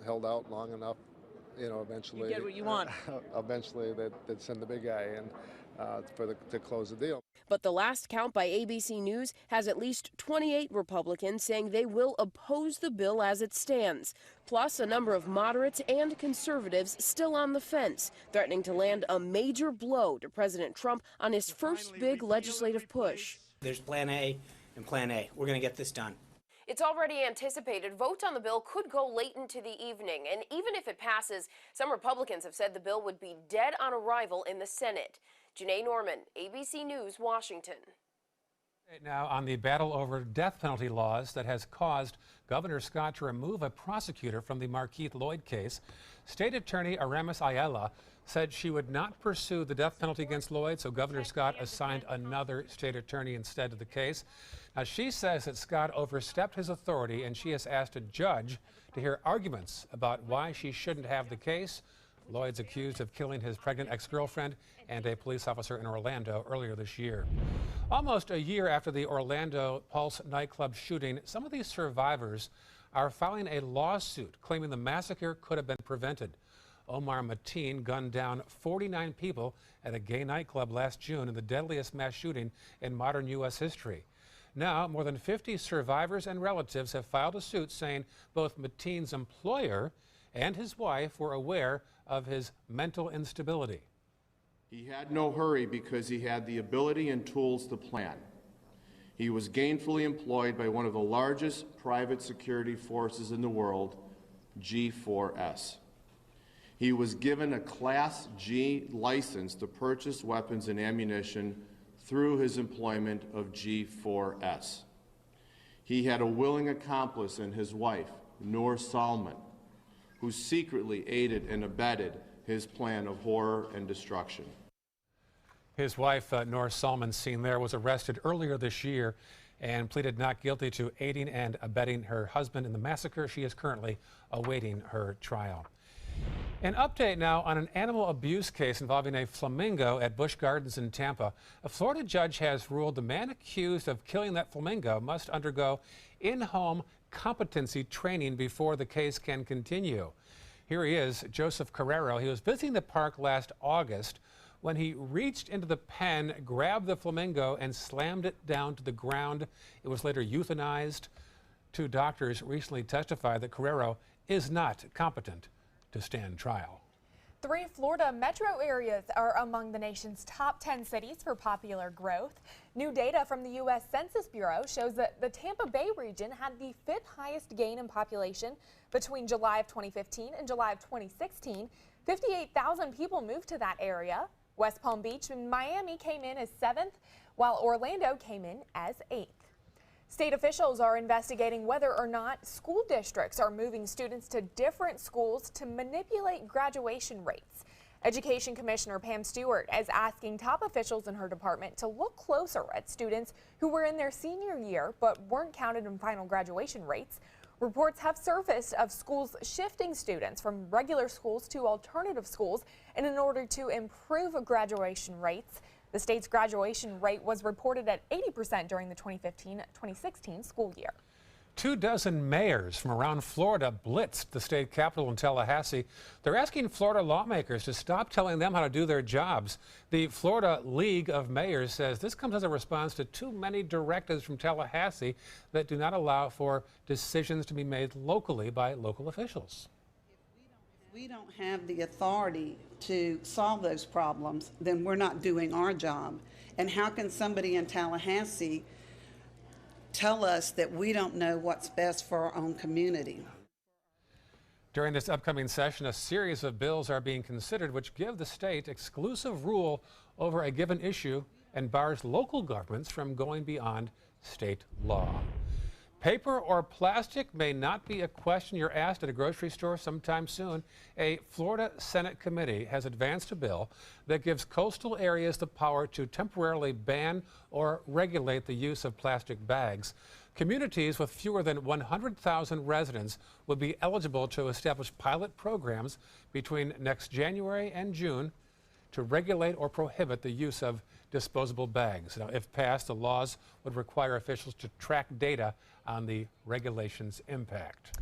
held out long enough, eventually you get what you want. Eventually they'd send the big guy in to close the deal. But the last count by ABC News has at least 28 Republicans saying they will oppose the bill as it stands, plus a number of moderates and conservatives still on the fence, threatening to land a major blow to President Trump on his first big legislative push. There's Plan A and Plan A. We're going to get this done. It's already anticipated votes on the bill could go late into the evening, and even if it passes, some Republicans have said the bill would be dead on arrival in the Senate. Janae Norman, ABC News, Washington. Now, on the battle over death penalty laws that has caused Governor Scott to remove a prosecutor from the Markeith Lloyd case, State Attorney Aramis Ayala said she would not pursue the death penalty against Lloyd, so Governor Scott assigned another state attorney instead of the case. Now, she says that Scott overstepped his authority, and she has asked a judge to hear arguments about why she shouldn't have the case. Lloyd's accused of killing his pregnant ex-girlfriend and a police officer in Orlando earlier this year. Almost a year after the Orlando Pulse nightclub shooting, some of these survivors are filing a lawsuit claiming the massacre could have been prevented. Omar Mateen gunned down 49 people at a gay nightclub last June in the deadliest mass shooting in modern U.S. history. Now, more than 50 survivors and relatives have filed a suit saying both Mateen's employer and his wife were aware of his mental instability. He had no hurry because he had the ability and tools to plan. He was gainfully employed by one of the largest private security forces in the world, G4S. He was given a Class G license to purchase weapons and ammunition through his employment of G4S. He had a willing accomplice in his wife, Noor Salman, who secretly aided and abetted his plan of horror and destruction. His wife, Noor Salman, seen there, was arrested earlier this year and pleaded not guilty to aiding and abetting her husband in the massacre. She is currently awaiting her trial. An update now on an animal abuse case involving a flamingo at Busch Gardens in Tampa. A Florida judge has ruled the man accused of killing that flamingo must undergo in-home competency training before the case can continue. Here he is, Joseph Carrero. He was visiting the park last August when he reached into the pen, grabbed the flamingo, and slammed it down to the ground. It was later euthanized. Two doctors recently testified that Carrero is not competent to stand trial. 3 Florida metro areas are among the nation's top 10 cities for popular growth. New data from the U.S. Census Bureau shows that the Tampa Bay region had the 5th highest gain in population between July of 2015 and July of 2016. 58,000 people moved to that area. West Palm Beach and Miami came in as 7th, while Orlando came in as 8th. State officials are investigating whether or not school districts are moving students to different schools to manipulate graduation rates. Education Commissioner Pam Stewart is asking top officials in her department to look closer at students who were in their senior year but weren't counted in final graduation rates. Reports have surfaced of schools shifting students from regular schools to alternative schools and in order to improve graduation rates. The state's graduation rate was reported at 80% during the 2015-2016 school year. 24 mayors from around Florida blitzed the state capitol in Tallahassee. They're asking Florida lawmakers to stop telling them how to do their jobs. The Florida League of Mayors says this comes as a response to too many directives from Tallahassee that do not allow for decisions to be made locally by local officials. If we don't have the authority to solve those problems, then we're not doing our job. And how can somebody in Tallahassee tell us that we don't know what's best for our own community? During this upcoming session, a series of bills are being considered which give the state exclusive rule over a given issue and bars local governments from going beyond state law. Paper or plastic may not be a question you're asked at a grocery store sometime soon. A Florida Senate committee has advanced a bill that gives coastal areas the power to temporarily ban or regulate the use of plastic bags. Communities with fewer than 100,000 residents would be eligible to establish pilot programs between next January and June to regulate or prohibit the use of disposable bags. Now, if passed, the laws would require officials to track data on the regulation's impact.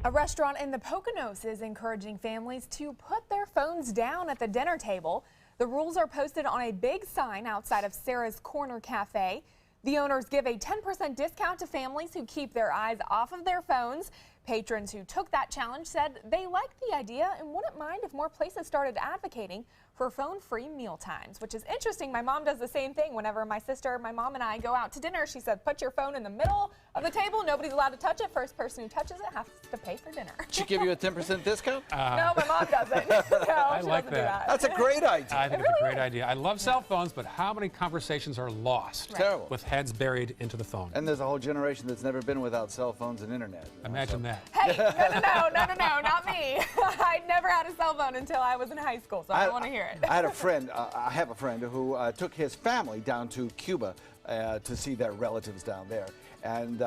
A restaurant in the Poconos is encouraging families to put their phones down at the dinner table. The rules are posted on a big sign outside of Sarah's Corner Cafe. The owners give a 10% discount to families who keep their eyes off of their phones. Patrons who took that challenge said they liked the idea and wouldn't mind if more places started advocating for phone-free meal times, which is interesting. My mom does the same thing. Whenever my sister, my mom, and I go out to dinner, she said, put your phone in the middle of the table. Nobody's allowed to touch it. First person who touches it has to pay for dinner. She give you a 10% discount? No, my mom doesn't. No, I she like doesn't do that. That's a great idea. I think it's a great idea. I love cell phones, but how many conversations are lost Terrible. with heads buried into the phone? And there's a whole generation that's never been without cell phones and internet. Imagine that. Hey, no, not me. I never had a cell phone until I was in high school, so I don't want to hear it. I had a friend, I have a friend who took his family down to Cuba to see their relatives down there. And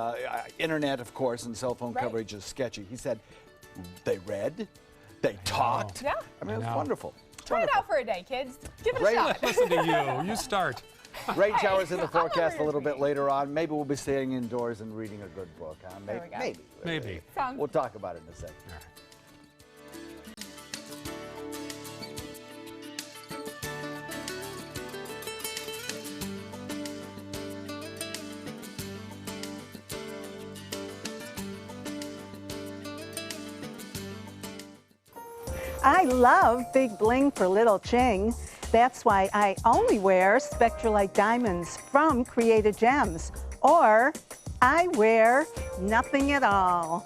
internet, of course, and cell phone coverage is sketchy. He said they read, they talked. Yeah. I mean, it was wonderful. Try it out for a day, kids. Give it a Rain- shot. Listen to you. You start. Rain showers in the forecast a little bit later on. Maybe we'll be staying indoors and reading a good book. Huh? There we go. Maybe. Sounds- We'll talk about it in a second. All right. I love big bling for little Ching. That's why I only wear Spectralite diamonds from Created Gems, or I wear nothing at all.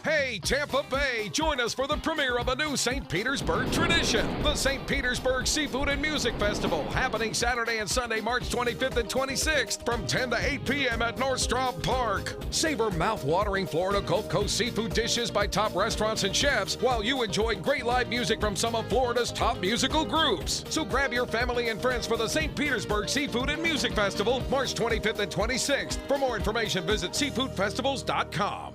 Hey, Tampa Bay, join us for the premiere of a new St. Petersburg tradition, the St. Petersburg Seafood and Music Festival, happening Saturday and Sunday, March 25th and 26th from 10 to 8 p.m. at Northstrom Park. Savor mouth-watering Florida Gulf Coast seafood dishes by top restaurants and chefs, while you enjoy great live music from some of Florida's top musical groups. So grab your family and friends for the St. Petersburg Seafood and Music Festival, March 25th and 26th. For more information, visit seafoodfestivals.com.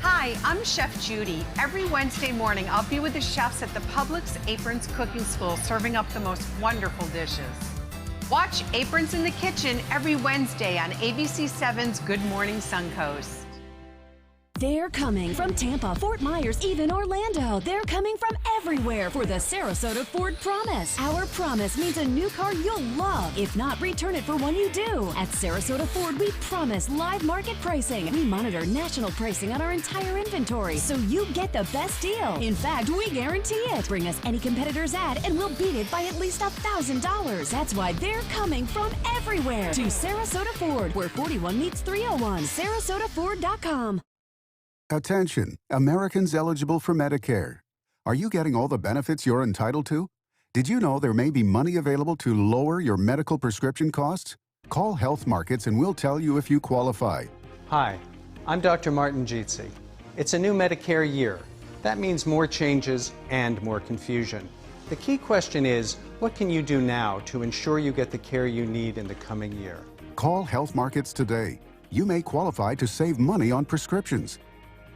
Hi, I'm Chef Judy. Every Wednesday morning, I'll be with the chefs at the Publix Aprons Cooking School, serving up the most wonderful dishes. Watch Aprons in the Kitchen every Wednesday on ABC7's Good Morning Suncoast. They're coming from Tampa, Fort Myers, even Orlando. They're coming from everywhere for the Sarasota Ford Promise. Our promise means a new car you'll love. If not, return it for one you do. At Sarasota Ford, we promise live market pricing. We monitor national pricing on our entire inventory, so you get the best deal. In fact, we guarantee it. Bring us any competitor's ad, and we'll beat it by at least $1,000. That's why they're coming from everywhere to Sarasota Ford, where 41 meets 301. SarasotaFord.com. Attention, Americans eligible for Medicare. Are you getting all the benefits you're entitled to? Did you know there may be money available to lower your medical prescription costs? Call Health Markets and we'll tell you if you qualify. Hi, I'm Dr. Martin Jeetsi. It's a new Medicare year. That means more changes and more confusion. The key question is, what can you do now to ensure you get the care you need in the coming year? Call Health Markets today. You may qualify to save money on prescriptions.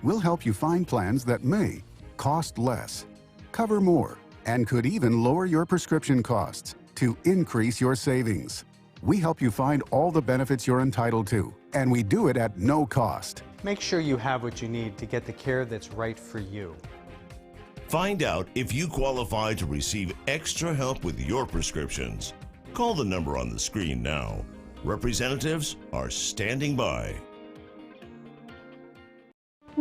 We'll help you find plans that may cost less, cover more, and could even lower your prescription costs to increase your savings. We help you find all the benefits you're entitled to, and we do it at no cost. Make sure you have what you need to get the care that's right for you. Find out if you qualify to receive extra help with your prescriptions. Call the number on the screen now. Representatives are standing by.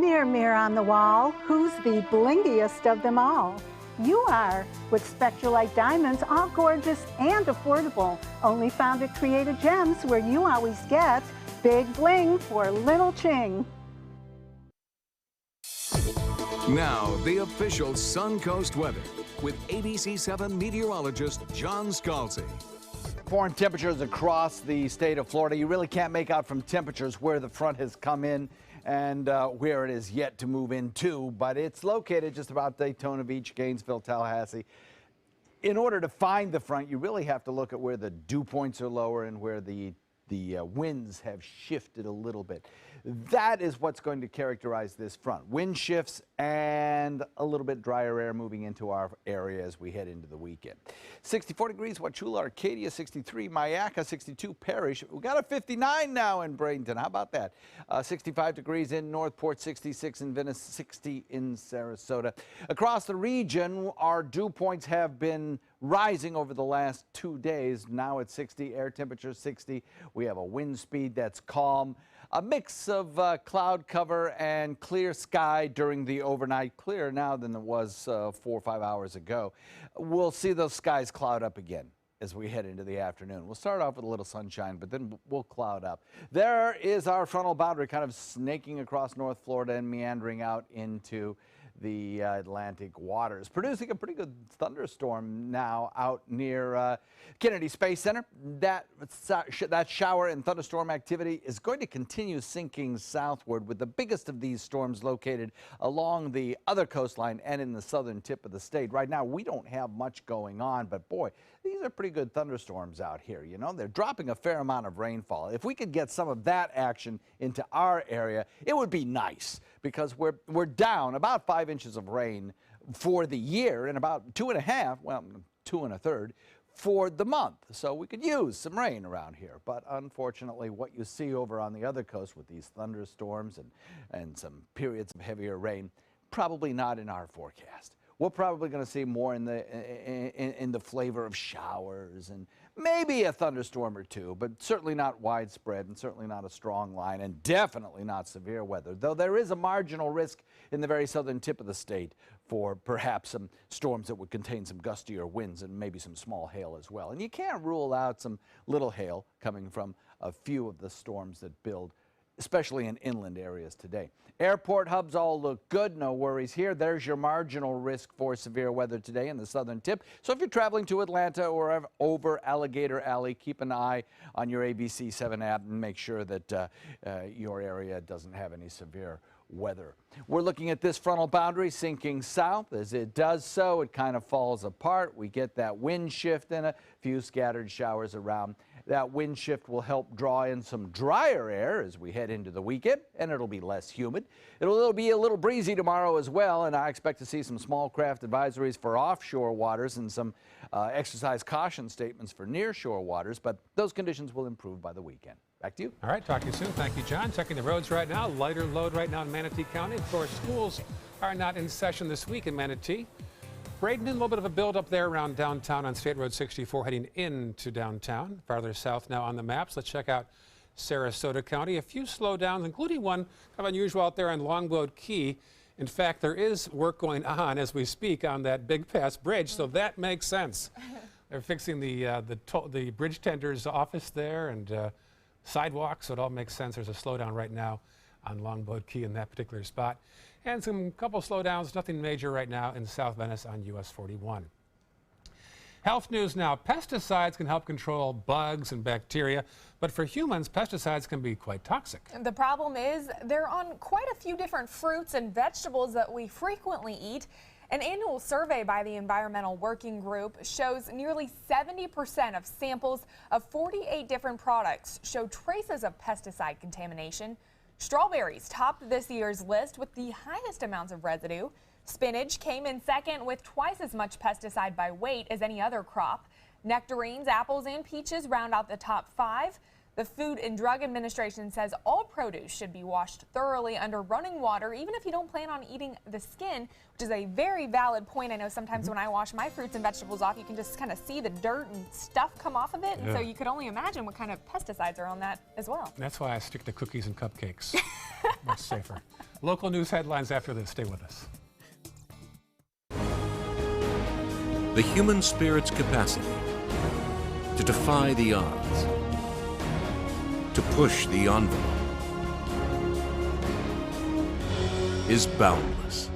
Mirror, mirror on the wall, who's the blingiest of them all? You are, with Spectralite diamonds, all gorgeous and affordable. Only found at Creative Gems, where you always get big bling for little ching. Now, the official Suncoast weather with ABC7 meteorologist John Scalzi. Foreign temperatures across the state of Florida. You really can't make out from temperatures where the front has come in and where it is yet to move into, but it's located just about Daytona Beach, Gainesville, Tallahassee. In order to find the front, you really have to look at where the dew points are lower and where the winds have shifted a little bit. That is what's going to characterize this front. Wind shifts and a little bit drier air moving into our area as we head into the weekend. 64 degrees, Wauchula, Arcadia, 63, Mayaca, 62, Parrish. We got a 59 now in Bradenton. How about that? 65 degrees in Northport, 66 in Venice, 60 in Sarasota. Across the region, our dew points have been rising over the last 2 days. Now it's 60, air temperature 60. We have a wind speed that's calm. A mix of cloud cover and clear sky during the overnight. Clearer now than it was 4 or 5 hours ago. We'll see those skies cloud up again as we head into the afternoon. We'll start off with a little sunshine, but then we'll cloud up. There is our frontal boundary kind of snaking across North Florida and meandering out into the Atlantic waters, producing a pretty good thunderstorm now out near Kennedy Space Center. That shower and thunderstorm activity is going to continue sinking southward, with the biggest of these storms located along the other coastline and in the southern tip of the state. Right now, we don't have much going on, but boy, these are pretty good thunderstorms out here. You know, they're dropping a fair amount of rainfall. If we could get some of that action into our area, it would be nice, because we're down about 5 inches of rain for the year and about 2.5, well, 2 1/3 for the month. So we could use some rain around here. But unfortunately, what you see over on the other coast with these thunderstorms and some periods of heavier rain, probably not in our forecast. We're probably going to see more in the flavor of showers and maybe a thunderstorm or two, but certainly not widespread and certainly not a strong line, and definitely not severe weather, though there is a marginal risk in the very southern tip of the state for perhaps some storms that would contain some gustier winds and maybe some small hail as well. And you can't rule out some little hail coming from a few of the storms that build, especially in inland areas today. Airport hubs all look good, no worries here. There's your marginal risk for severe weather today in the southern tip. So if you're traveling to Atlanta or over Alligator Alley, keep an eye on your ABC7 app and make sure that your area doesn't have any severe weather. We're looking at this frontal boundary sinking south. As it does so, it kind of falls apart. We get that wind shift and a few scattered showers around. That wind shift will help draw in some drier air as we head into the weekend, and it'll be less humid. It'll be a little breezy tomorrow as well, and I expect to see some small craft advisories for offshore waters and some exercise caution statements for nearshore waters, but those conditions will improve by the weekend. Back to you. All right, talk to you soon. Thank you, John. Checking the roads right now. Lighter load right now in Manatee County. Of course, schools are not in session this week in Manatee. Bradenton, a little bit of a build-up there around downtown on State Road 64 heading into downtown. Farther south now on the maps. Let's check out Sarasota County. A few slowdowns, including one kind of unusual out there on Longboat Key. In fact, there is work going on as we speak on that Big Pass Bridge, so that makes sense. They're fixing the bridge tender's office there and sidewalks, so it all makes sense. There's a slowdown right now on Longboat Key in that particular spot. And some couple slowdowns, nothing major right now in South Venice on US 41. Health news now. Pesticides can help control bugs and bacteria, but for humans, pesticides can be quite toxic. The problem is they're on quite a few different fruits and vegetables that we frequently eat. An annual survey by the Environmental Working Group shows nearly 70% of samples of 48 different products show traces of pesticide contamination. Strawberries topped this year's list with the highest amounts of residue. Spinach came in second with twice as much pesticide by weight as any other crop. Nectarines, apples, and peaches round out the top 5. The Food and Drug Administration says all produce should be washed thoroughly under running water, even if you don't plan on eating the skin, which is a very valid point. I know sometimes when I wash my fruits and vegetables off, you can just kind of see the dirt and stuff come off of it. And so you could only imagine what kind of pesticides are on that as well. That's why I stick to cookies and cupcakes. Much safer. Local news headlines after this. Stay with us. The human spirit's capacity to defy the odds, to push the envelope, is boundless.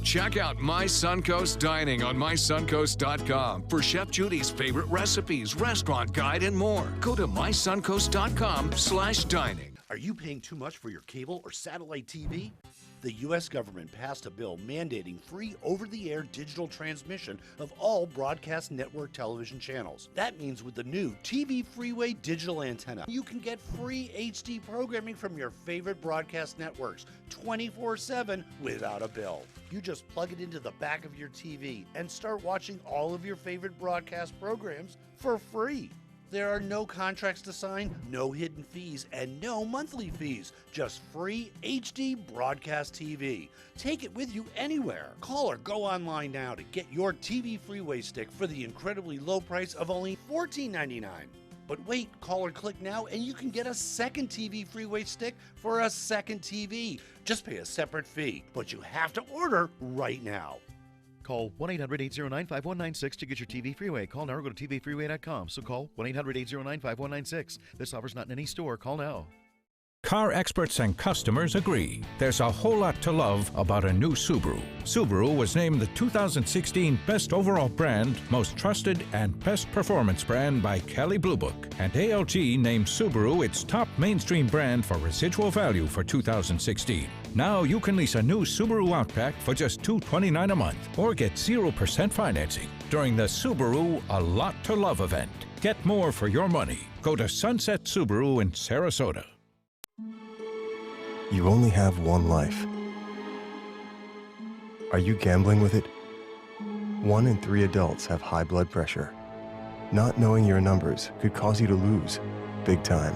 Check out My Suncoast Dining on mysuncoast.com for Chef Judy's favorite recipes, restaurant guide, and more. Go to mysuncoast.com/dining. Are you paying too much for your cable or satellite TV? The U.S. government passed a bill mandating free over-the-air digital transmission of all broadcast network television channels. That means with the new TV Freeway digital antenna, you can get free HD programming from your favorite broadcast networks 24/7 without a bill. You just plug it into the back of your TV and start watching all of your favorite broadcast programs for free. There are no contracts to sign, no hidden fees, and no monthly fees. Just free HD broadcast TV. Take it with you anywhere. Call or go online now to get your TV Freeway stick for the incredibly low price of only $14.99. But wait, call or click now and you can get a second TV Freeway stick for a second TV. Just pay a separate fee, but you have to order right now. Call 1-800-809-5196 to get your TV Freeway. Call now or go to tvfreeway.com. So call 1-800-809-5196. This offer's not in any store. Call now. Car experts and customers agree there's a whole lot to love about a new Subaru. Subaru was named the 2016 Best Overall Brand, Most Trusted, and Best Performance Brand by Kelley Blue Book. And ALG named Subaru its top mainstream brand for residual value for 2016. Now you can lease a new Subaru Outback for just $229 a month or get 0% financing during the Subaru A Lot to Love event. Get more for your money. Go to Sunset Subaru in Sarasota. You only have one life. Are you gambling with it? 1 in 3 adults have high blood pressure. Not knowing your numbers could cause you to lose, big time.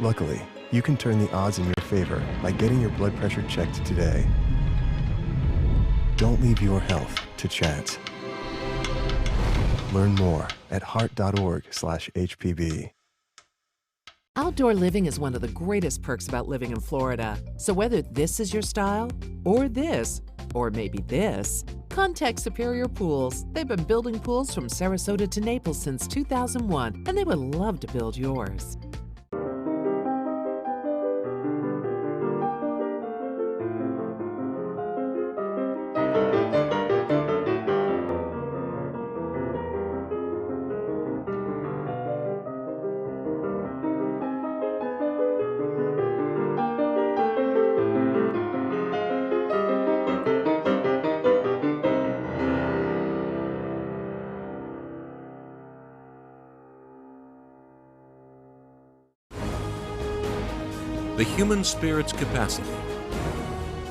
Luckily, you can turn the odds in your favor by getting your blood pressure checked today. Don't leave your health to chance. Learn more at heart.org/HPB. Outdoor living is one of the greatest perks about living in Florida. So whether this is your style, or this, or maybe this, contact Superior Pools. They've been building pools from Sarasota to Naples since 2001, and they would love to build yours. The human spirit's capacity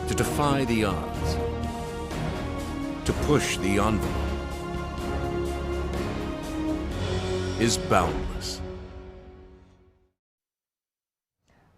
to defy the odds, to push the envelope, is boundless.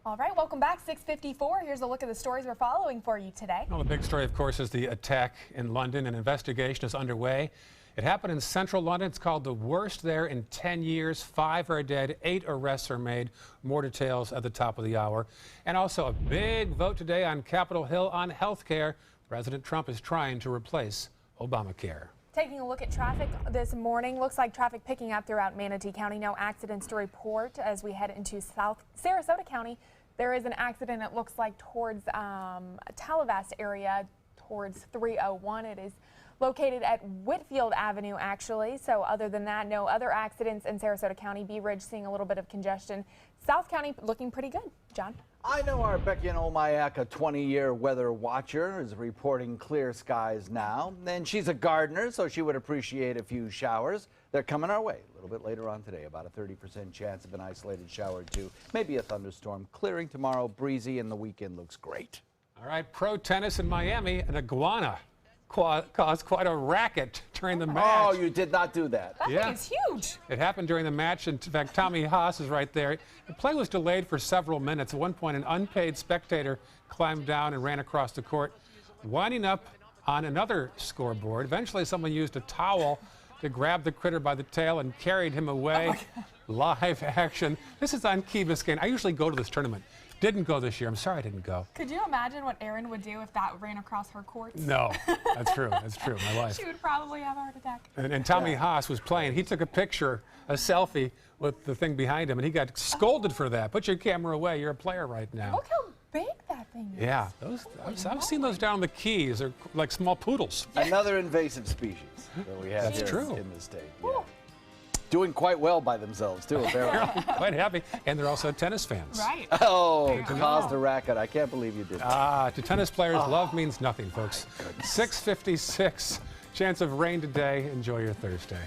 All right, welcome back. 6:54. Here's a look at the stories we're following for you today. Well, the big story, of course, is the attack in London. An investigation is underway. It happened in central London. It's called the worst there in 10 years. 5 are dead, 8 arrests are made. More details at the top of the hour. And also a big vote today on Capitol Hill on health care. President Trump is trying to replace Obamacare. Taking a look at traffic this morning, looks like traffic picking up throughout Manatee County. No accidents to report as we head into South Sarasota County. There is an accident, it looks like, towards Tallahassee area, towards 301. It is located at Whitfield Avenue, actually. So other than that, no other accidents in Sarasota County. Bee Ridge seeing a little bit of congestion. South County looking pretty good. John? I know our Becky and Olmayak, a 20-year weather watcher, is reporting clear skies now. And she's a gardener, so she would appreciate a few showers. They're coming our way a little bit later on today. About a 30% chance of an isolated shower or two. Maybe a thunderstorm. Clearing tomorrow, breezy, and the weekend looks great. All right, pro tennis in Miami. An iguana caused quite a racket during the match. Oh, you did not do that. That thing is huge. It happened during the match. In fact, Tommy Haas is right there. The play was delayed for several minutes. At one point, an unpaid spectator climbed down and ran across the court, winding up on another scoreboard. Eventually, someone used a towel to grab the critter by the tail and carried him away. Live action. This is on Key Biscayne. I usually go to this tournament. Didn't go this year. I'm sorry I didn't go. Could you imagine what Erin would do if that ran across her courts? No, that's true. That's true. My wife. She would probably have a heart attack. And Tommy Haas was playing. He took a picture, a selfie with the thing behind him, and he got scolded for that. Put your camera away. You're a player right now. Look how big that thing is. Yeah, I've seen those down the Keys. They're like small poodles. Another invasive species that we have That's here true. in the state. Yeah. Doing quite well by themselves, too, apparently. Quite happy. And they're also tennis fans. Right. Oh, caused a racket. I can't believe you did that. To tennis players, love means nothing, folks. 6:56. Chance of rain today. Enjoy your Thursday.